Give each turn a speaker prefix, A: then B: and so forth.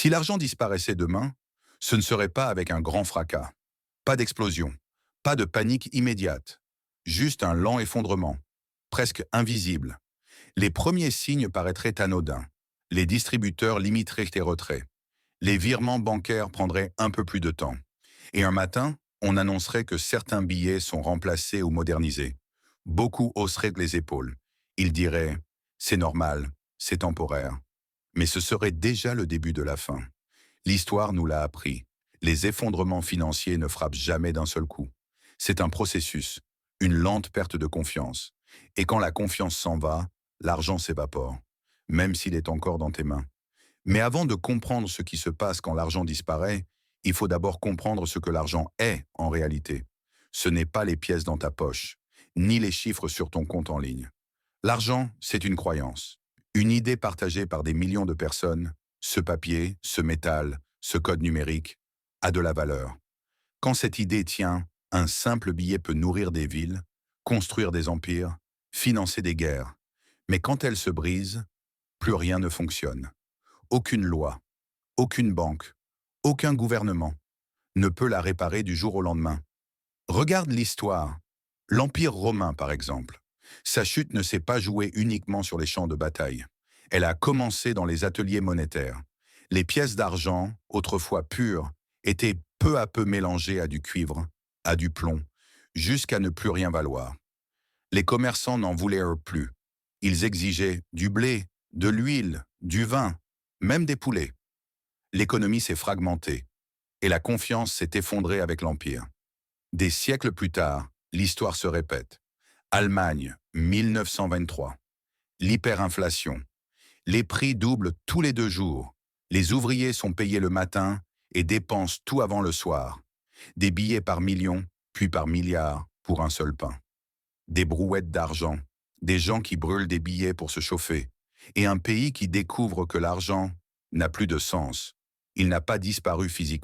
A: Si l'argent disparaissait demain, ce ne serait pas avec un grand fracas. Pas d'explosion, pas de panique immédiate. Juste un lent effondrement, presque invisible. Les premiers signes paraîtraient anodins. Les distributeurs limiteraient les retraits. Les virements bancaires prendraient un peu plus de temps. Et un matin, on annoncerait que certains billets sont remplacés ou modernisés. Beaucoup hausseraient les épaules. Ils diraient « c'est normal, c'est temporaire ». Mais ce serait déjà le début de la fin. L'histoire nous l'a appris. Les effondrements financiers ne frappent jamais d'un seul coup. C'est un processus, une lente perte de confiance. Et quand la confiance s'en va, l'argent s'évapore, même s'il est encore dans tes mains. Mais avant de comprendre ce qui se passe quand l'argent disparaît, il faut d'abord comprendre ce que l'argent est en réalité. Ce n'est pas les pièces dans ta poche, ni les chiffres sur ton compte en ligne. L'argent, c'est une croyance, une idée partagée par des millions de personnes. Ce papier, ce métal, ce code numérique a de la valeur. Quand cette idée tient, un simple billet peut nourrir des villes, construire des empires, financer des guerres. Mais quand elle se brise, plus rien ne fonctionne. Aucune loi, aucune banque, aucun gouvernement ne peut la réparer du jour au lendemain. Regarde l'histoire. L'Empire romain, par exemple. Sa chute ne s'est pas jouée uniquement sur les champs de bataille. Elle a commencé dans les ateliers monétaires. Les pièces d'argent, autrefois pures, étaient peu à peu mélangées à du cuivre, à du plomb, jusqu'à ne plus rien valoir. Les commerçants n'en voulaient plus. Ils exigeaient du blé, de l'huile, du vin, même des poulets. L'économie s'est fragmentée et la confiance s'est effondrée avec l'Empire. Des siècles plus tard, l'histoire se répète. Allemagne, 1923. L'hyperinflation. Les prix doublent tous les 2 jours. Les ouvriers sont payés le matin et dépensent tout avant le soir. Des billets par millions, puis par milliards, pour un seul pain. Des brouettes d'argent, des gens qui brûlent des billets pour se chauffer, et un pays qui découvre que l'argent n'a plus de sens. Il n'a pas disparu physiquement.